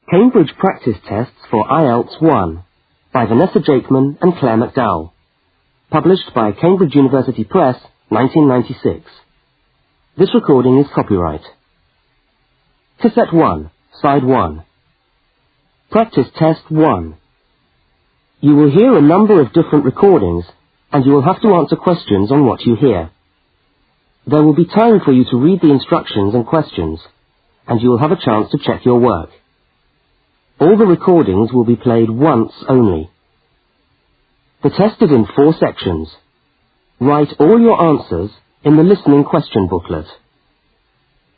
Cambridge Practice Tests for Ielts 1 by Vanessa Jakeman and Claire McDowell. Published by Cambridge University Press, 1996. This recording is copyright. Cassette 1, Side 1. Practice Test 1. You will hear a number of different recordings, and you will have to answer questions on what you hear. There will be time for you to read the instructions and questions, and you will have a chance to check your work. All the recordings will be played once only. The test is in 4 sections. Write all your answers in the listening question booklet.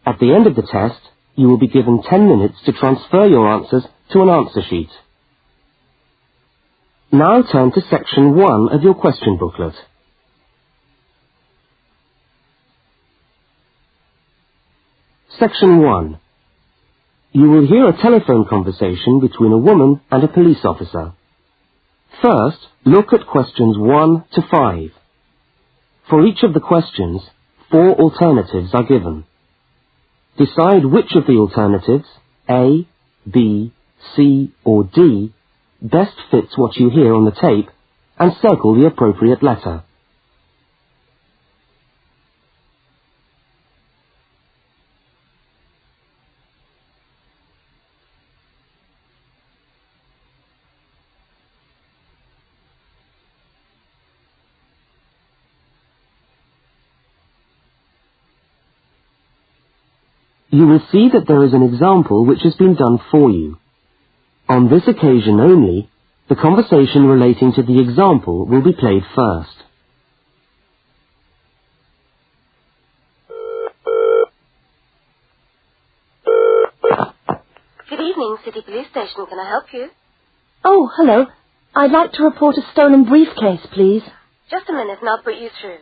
At the end of the test, you will be given 10 minutes to transfer your answers to an answer sheet. Now turn to section 1 of your question booklet. Section 1. You will hear a telephone conversation between a woman and a police officer. First, look at questions 1 to 5. For each of the questions, 4 alternatives are given. Decide which of the alternatives, A, B, C, or D, best fits what you hear on the tape, and circle the appropriate letter. You will see that there is an example which has been done for you. On this occasion only, the conversation relating to the example will be played first. Good evening, City Police Station. Can I help you? Oh, hello. I'd like to report a stolen briefcase, please. Just a minute and I'll put you through.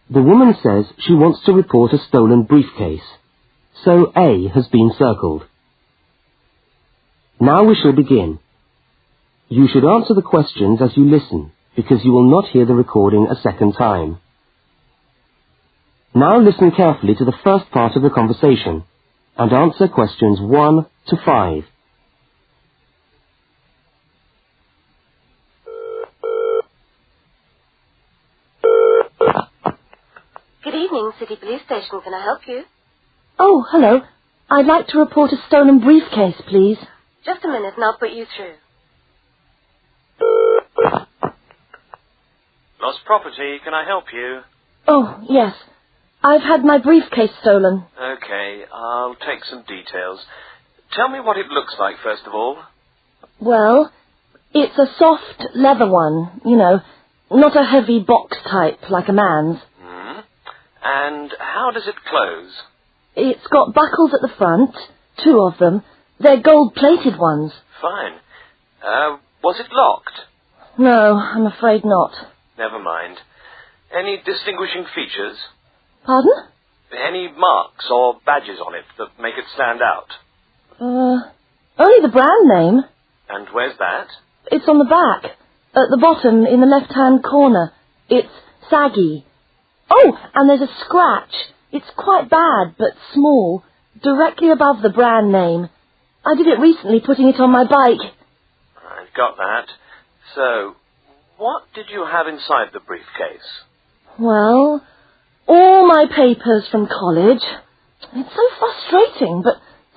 The woman says she wants to report a stolen briefcase, so A has been circled. Now we shall begin. You should answer the questions as you listen, because you will not hear the recording a second time. Now listen carefully to the first part of the conversation, and answer questions 1 to 5. Good evening, City Police Station. Can I help you? Oh, hello. I'd like to report a stolen briefcase, please. Just a minute and I'll put you through. Lost property, can I help you? Oh, yes. I've had my briefcase stolen. Okay, I'll take some details. Tell me what it looks like, first of all. Well, it's a soft leather one, you know, not a heavy box type like a man's. And how does it close? It's got buckles at the front, 2 of them. They're gold-plated ones. Fine. Was it locked? No, I'm afraid not. Never mind. Any distinguishing features? Pardon? Any marks or badges on it that make it stand out? Only the brand name. And where's that? It's on the back, at the bottom in the left-hand corner. It's saggy. Oh, and there's a scratch. It's quite bad, but small, directly above the brand name. I did it recently, putting it on my bike. I've got that. So, what did you have inside the briefcase? Well, all my papers from college. It's so frustrating, but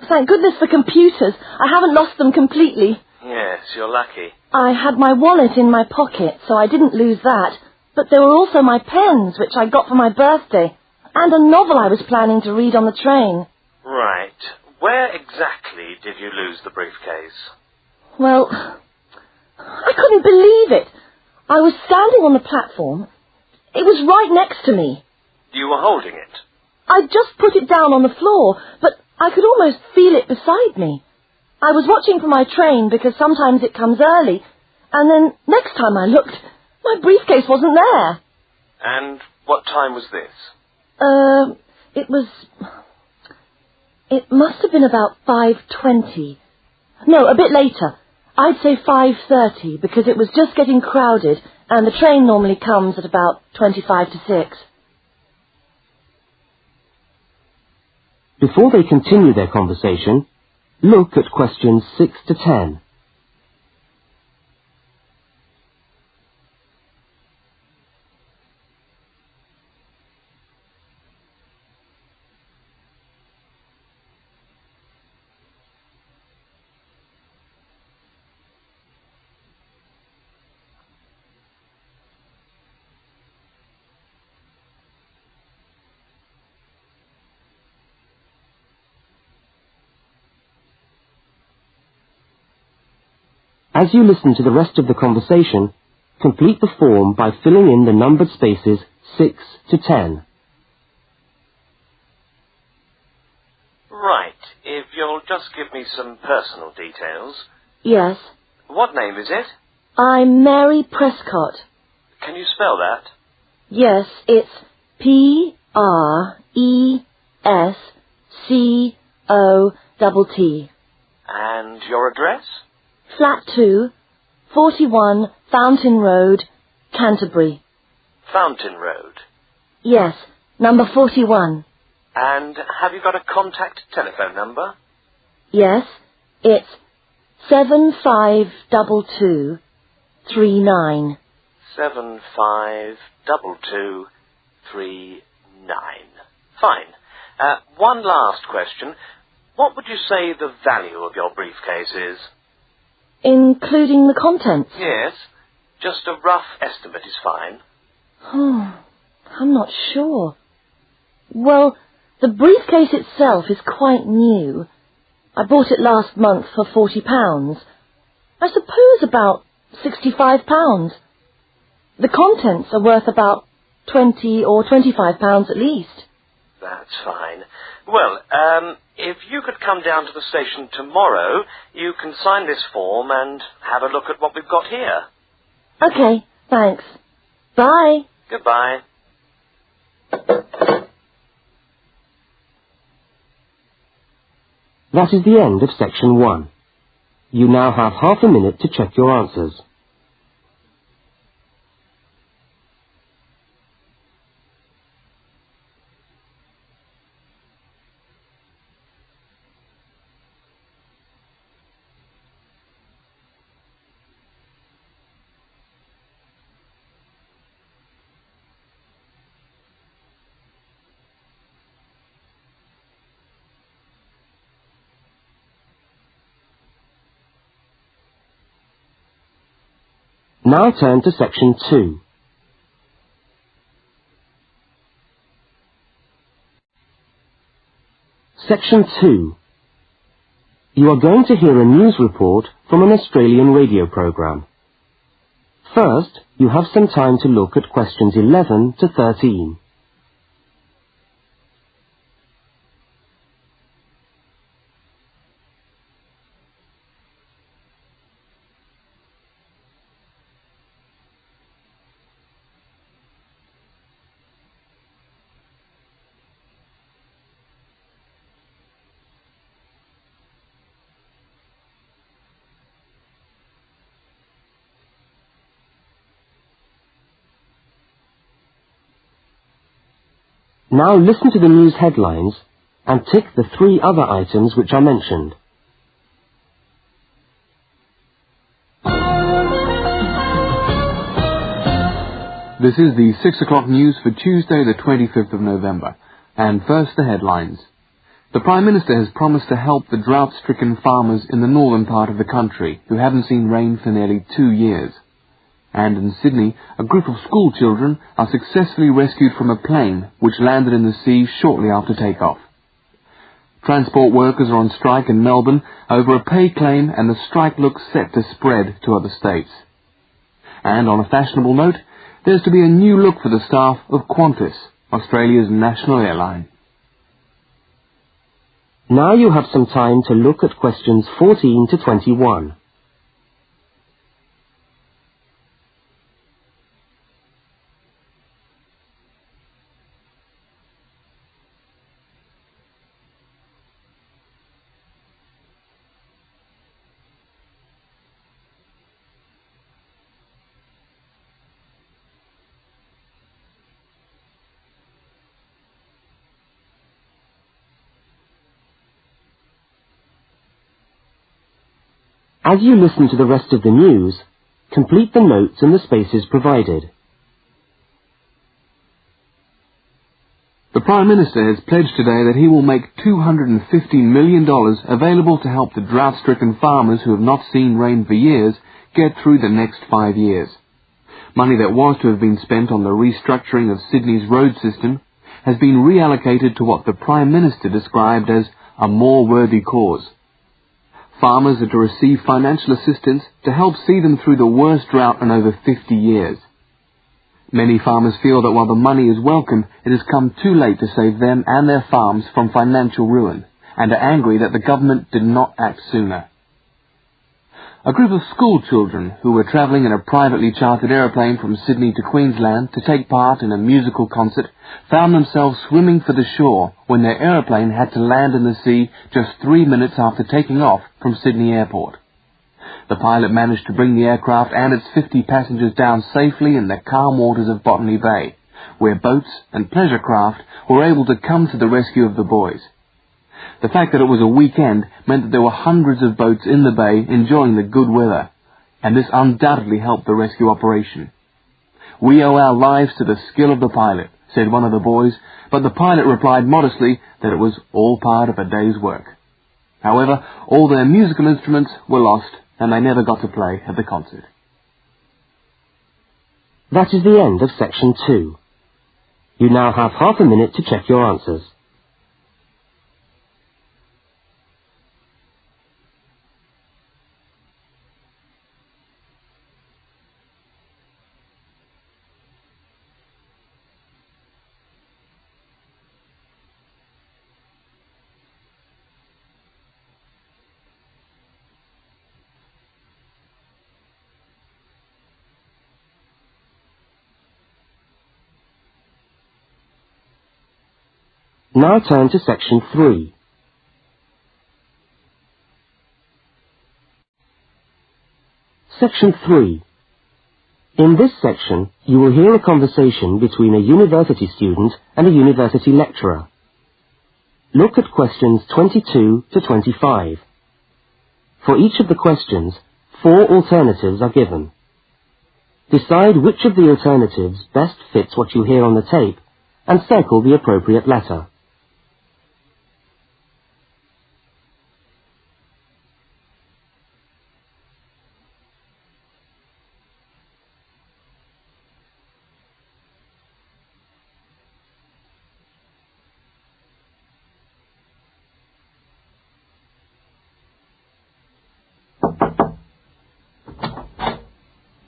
thank goodness for computers. I haven't lost them completely. Yes, you're lucky. I had my wallet in my pocket, so I didn't lose that. But there were also my pens, which I got for my birthday, and a novel I was planning to read on the train. Right. Where exactly did you lose the briefcase? Well, I couldn't believe it. I was standing on the platform. It was right next to me. You were holding it? I'd just put it down on the floor, but I could almost feel it beside me. I was watching for my train because sometimes it comes early, and then next time I looked, my briefcase wasn't there. And what time was this? It must have been about 5:20. No, a bit later. I'd say 5:30 because it was just getting crowded and the train normally comes at about 25 to 6. Before they continue their conversation, look at questions 6 to 10. As you listen to the rest of the conversation, complete the form by filling in the numbered spaces 6 to 10. Right. If you'll just give me some personal details. Yes. What name is it? I'm Mary Prescott. Can you spell that? Yes, it's Prescott. And your address? Flat 2, 41 Fountain Road, Canterbury. Fountain Road. Yes, number 41. And have you got a contact telephone number? Yes, it's 752239. 752239. Fine. One last question. What would you say the value of your briefcase is? Including the contents? Yes. Just a rough estimate is fine. Oh, I'm not sure. Well, the briefcase itself is quite new. I bought it last month for £40. I suppose about £65. The contents are worth about £20 or £25 at least. That's fine. Well, if you could come down to the station tomorrow, you can sign this form and have a look at what we've got here. Okay, thanks. Bye. Goodbye. That is the end of section 1. You now have half a minute to check your answers. Now turn to section 2. Section 2. You are going to hear a news report from an Australian radio program. First, you have some time to look at questions 11 to 13. Now listen to the news headlines and tick the 3 other items which are mentioned. This is the 6 o'clock news for Tuesday the 25th of November. And first the headlines. The Prime Minister has promised to help the drought-stricken farmers in the northern part of the country who haven't seen rain for nearly 2 years. And in Sydney, a group of school children are successfully rescued from a plane which landed in the sea shortly after takeoff. Transport workers are on strike in Melbourne over a pay claim, and the strike looks set to spread to other states. And on a fashionable note, there's to be a new look for the staff of Qantas, Australia's national airline. Now you have some time to look at questions 14 to 21. As you listen to the rest of the news, complete the notes in the spaces provided. The Prime Minister has pledged today that he will make $250 million available to help the drought-stricken farmers who have not seen rain for years get through the next 5 years. Money that was to have been spent on the restructuring of Sydney's road system has been reallocated to what the Prime Minister described as a more worthy cause. Farmers are to receive financial assistance to help see them through the worst drought in over 50 years. Many farmers feel that while the money is welcome, it has come too late to save them and their farms from financial ruin, and are angry that the government did not act sooner. A group of school children who were travelling in a privately chartered aeroplane from Sydney to Queensland to take part in a musical concert found themselves swimming for the shore when their aeroplane had to land in the sea just 3 minutes after taking off from Sydney Airport. The pilot managed to bring the aircraft and its 50 passengers down safely in the calm waters of Botany Bay, where boats and pleasure craft were able to come to the rescue of the boys. The fact that it was a weekend meant that there were hundreds of boats in the bay enjoying the good weather, and this undoubtedly helped the rescue operation. "We owe our lives to the skill of the pilot," said one of the boys, but the pilot replied modestly that it was all part of a day's work. However, all their musical instruments were lost, and they never got to play at the concert. That is the end of section 2. You now have half a minute to check your answers. Now turn to section 3. Section 3. In this section, you will hear a conversation between a university student and a university lecturer. Look at questions 22 to 25. For each of the questions, 4 alternatives are given. Decide which of the alternatives best fits what you hear on the tape and circle the appropriate letter.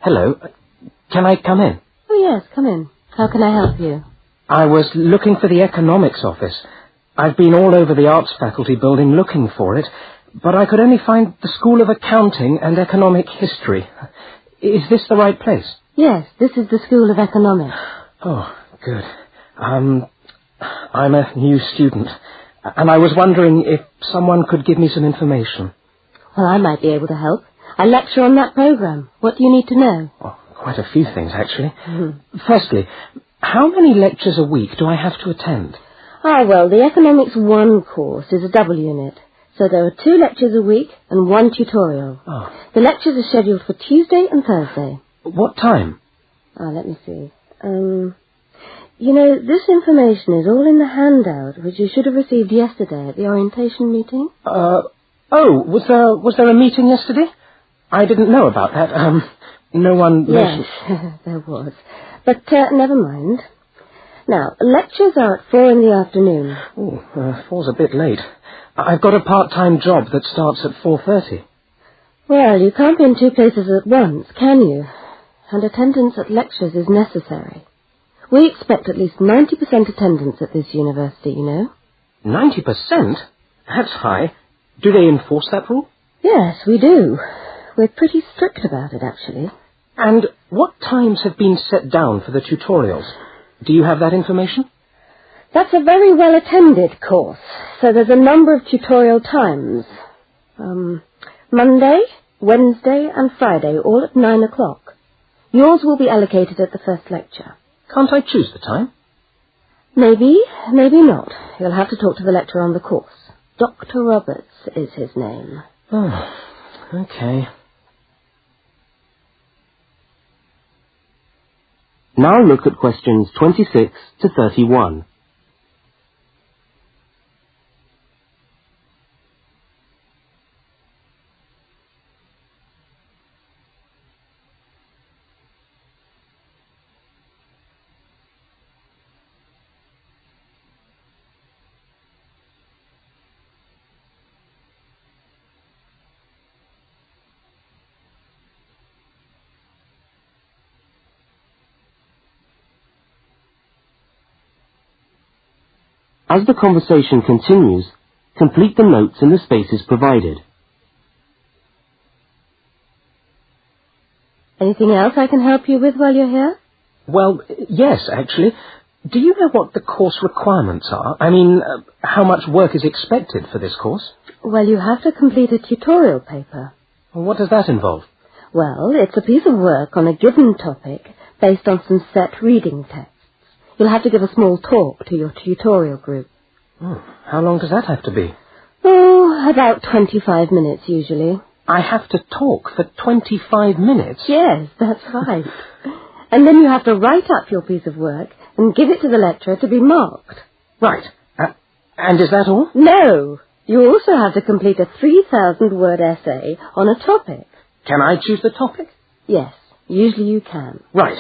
Hello. Can I come in? Oh, yes, come in. How can I help you? I was looking for the economics office. I've been all over the arts faculty building looking for it, but I could only find the School of Accounting and Economic History. Is this the right place? Yes, this is the School of Economics. Oh, good. I'm a new student, and I was wondering if someone could give me some information. Well, I might be able to help. I lecture on that program. What do you need to know? Oh, quite a few things, actually. Firstly, how many lectures a week do I have to attend? Well, the Economics 1 course is a double unit. So there are 2 lectures a week and 1 tutorial. Oh. The lectures are scheduled for Tuesday and Thursday. What time? Let me see. This information is all in the handout, which you should have received yesterday at the orientation meeting. Was there a meeting yesterday? I didn't know about that. No one mentioned... Yes, there was. But never mind. Now, lectures are at 4 in the afternoon. 4's a bit late. I've got a part-time job that starts at 4:30. Well, you can't be in 2 places at once, can you? And attendance at lectures is necessary. We expect at least 90% attendance at this university, you know. 90%? That's high. Do they enforce that rule? Yes, we do. We're pretty strict about it, actually. And what times have been set down for the tutorials? Do you have that information? That's a very well-attended course, so there's a number of tutorial times. Monday, Wednesday, and Friday, all at 9 o'clock. Yours will be allocated at the first lecture. Can't I choose the time? Maybe, maybe not. You'll have to talk to the lecturer on the course. Dr. Roberts is his name. Oh, Okay. Now look at questions 26 to 31. As the conversation continues, complete the notes in the spaces provided. Anything else I can help you with while you're here? Well, yes, actually. Do you know what the course requirements are? I mean, how much work is expected for this course? Well, you have to complete a tutorial paper. What does that involve? Well, it's a piece of work on a given topic based on some set reading texts. You'll have to give a small talk to your tutorial group. Oh, how long does that have to be? Oh, about 25 minutes usually. I have to talk for 25 minutes? Yes, that's right. And then you have to write up your piece of work and give it to the lecturer to be marked. Right. And is that all? No. You also have to complete a 3,000-word essay on a topic. Can I choose the topic? Yes, usually you can. Right.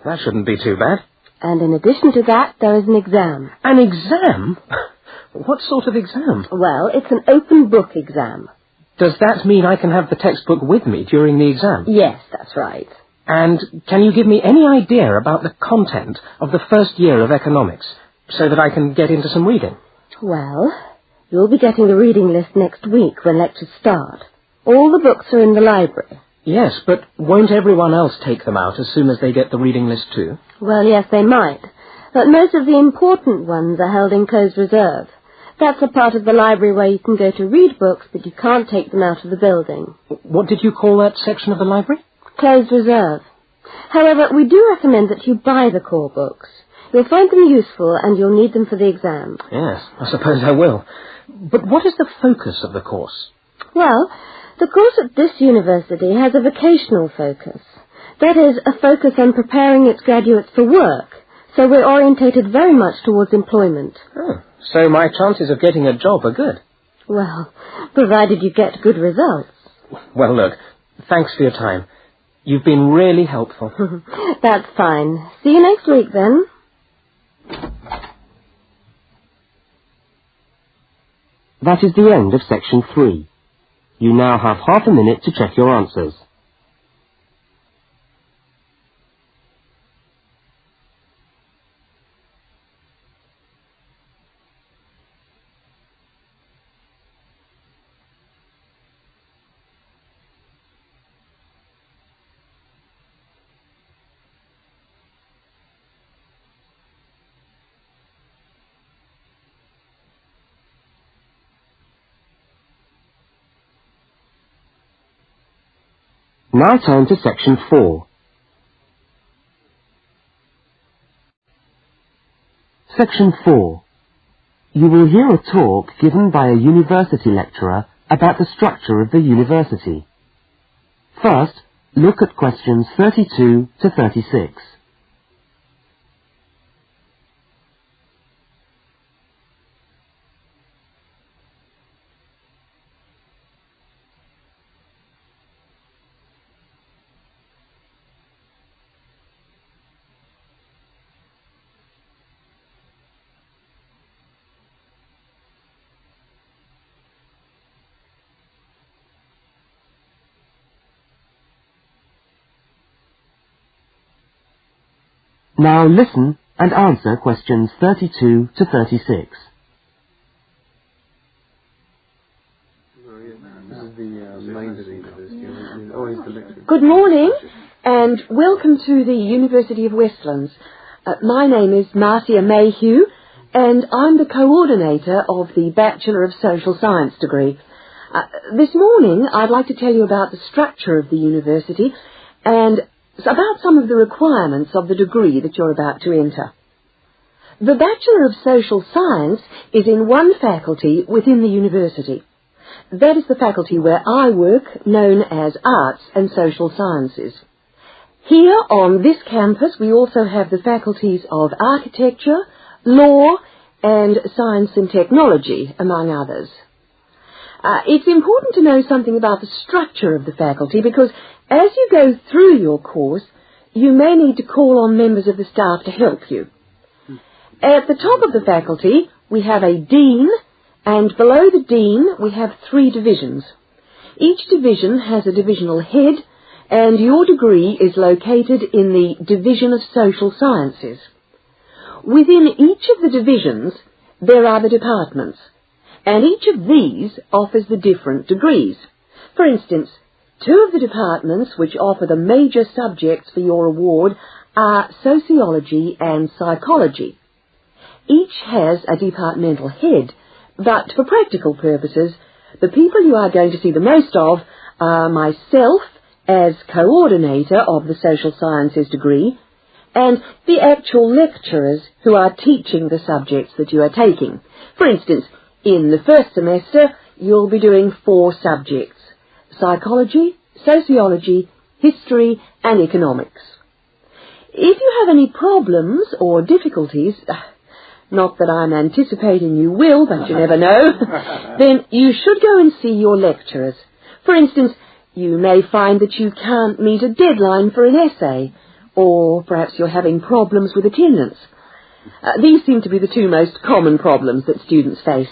That shouldn't be too bad. And in addition to that, there is an exam. An exam? What sort of exam? Well, it's an open book exam. Does that mean I can have the textbook with me during the exam? Yes, that's right. And can you give me any idea about the content of the first year of economics, so that I can get into some reading? Well, you'll be getting the reading list next week when lectures start. All the books are in the library. Yes, but won't everyone else take them out as soon as they get the reading list too? Well, yes, they might. But most of the important ones are held in closed reserve. That's a part of the library where you can go to read books, but you can't take them out of the building. What did you call that section of the library? Closed reserve. However, we do recommend that you buy the core books. You'll find them useful and you'll need them for the exam. Yes, I suppose I will. But what is the focus of the course? Well, the course at this university has a vocational focus. That is, a focus on preparing its graduates for work. So we're orientated very much towards employment. Oh, so my chances of getting a job are good. Well, provided you get good results. Well, look, thanks for your time. You've been really helpful. That's fine. See you next week, then. That is the end of section 3. You now have half a minute to check your answers. Now turn to section 4. Section 4. You will hear a talk given by a university lecturer about the structure of the university. First, look at questions 32 to 36. Now listen and answer questions 32 to 36. Good morning and welcome to the University of Westlands. My name is Marcia Mayhew and I'm the coordinator of the Bachelor of Social Science degree. This morning I'd like to tell you about the structure of the university and about some of the requirements of the degree that you're about to enter. The Bachelor of Social Science is in one faculty within the university. That is the faculty where I work, known as Arts and Social Sciences. Here on this campus we also have the faculties of Architecture, Law and Science and Technology, among others. It's important to know something about the structure of the faculty because as you go through your course, you may need to call on members of the staff to help you. At the top of the faculty, we have a dean, and below the dean, we have 3 divisions. Each division has a divisional head, and your degree is located in the Division of Social Sciences. Within each of the divisions, there are the departments, and each of these offers the different degrees. For instance, 2 of the departments which offer the major subjects for your award are Sociology and Psychology. Each has a departmental head, but for practical purposes, the people you are going to see the most of are myself as coordinator of the Social Sciences degree, and the actual lecturers who are teaching the subjects that you are taking. For instance, in the first semester, you'll be doing 4 subjects: psychology, sociology, history, and economics. If you have any problems or difficulties, not that I'm anticipating you will, but you never know, then you should go and see your lecturers. For instance, you may find that you can't meet a deadline for an essay, or perhaps you're having problems with attendance. These seem to be the 2 most common problems that students face.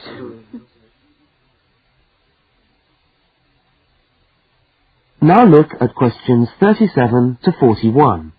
Now look at questions 37 to 41.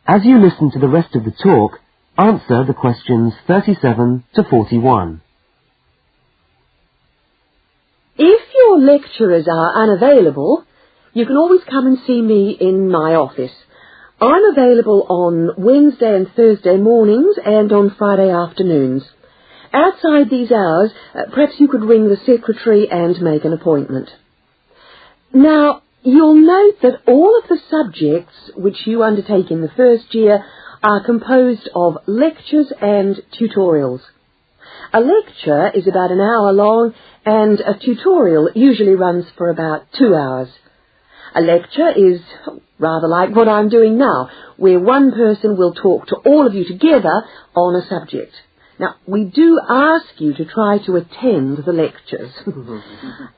As you listen to the rest of the talk, answer the questions 37 to 41. If your lecturers are unavailable, you can always come and see me in my office. I'm available on Wednesday and Thursday mornings and on Friday afternoons. Outside these hours, perhaps you could ring the secretary and make an appointment. Now, you'll note that all of the subjects which you undertake in the first year are composed of lectures and tutorials. A lecture is about an hour long and a tutorial usually runs for about 2 hours. A lecture is rather like what I'm doing now, where one person will talk to all of you together on a subject. Now, we do ask you to try to attend the lectures.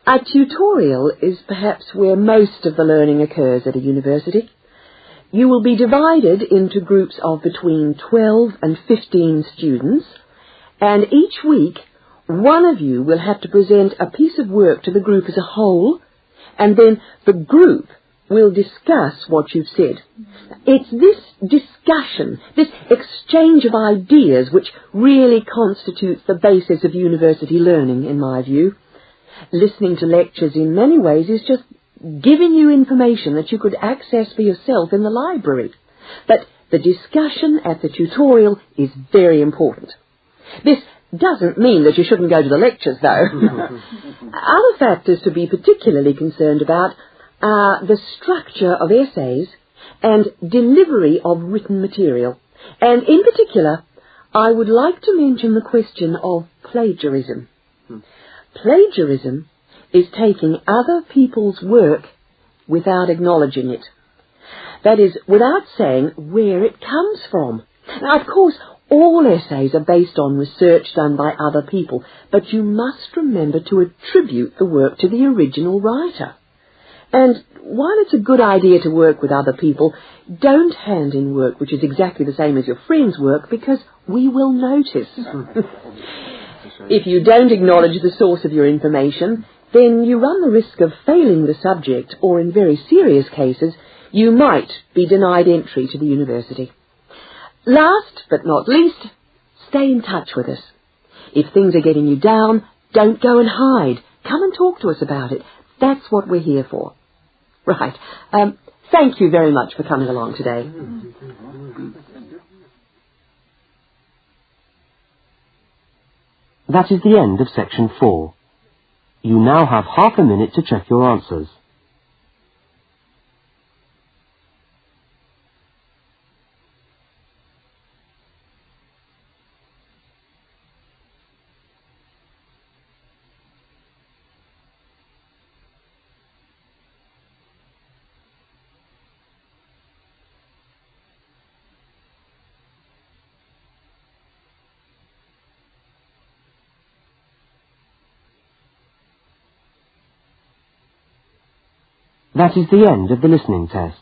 A tutorial is perhaps where most of the learning occurs at a university. You will be divided into groups of between 12 and 15 students, and each week one of you will have to present a piece of work to the group as a whole, and then the group will discuss what you've said. It's this discussion, this exchange of ideas, which really constitutes the basis of university learning, in my view. Listening to lectures in many ways is just giving you information that you could access for yourself in the library. But the discussion at the tutorial is very important. This doesn't mean that you shouldn't go to the lectures, though. Other factors to be particularly concerned about are the structure of essays and delivery of written material. And in particular, I would like to mention the question of plagiarism. Plagiarism is taking other people's work without acknowledging it. That is, without saying where it comes from. Now, of course, all essays are based on research done by other people, but you must remember to attribute the work to the original writer. And while it's a good idea to work with other people, don't hand in work which is exactly the same as your friend's work, because we will notice. If you don't acknowledge the source of your information, then you run the risk of failing the subject, or in very serious cases, you might be denied entry to the university. Last but not least, stay in touch with us. If things are getting you down, don't go and hide. Come and talk to us about it. That's what we're here for. Right. Thank you very much for coming along today. That is the end of section 4. You now have half a minute to check your answers. That is the end of the listening test.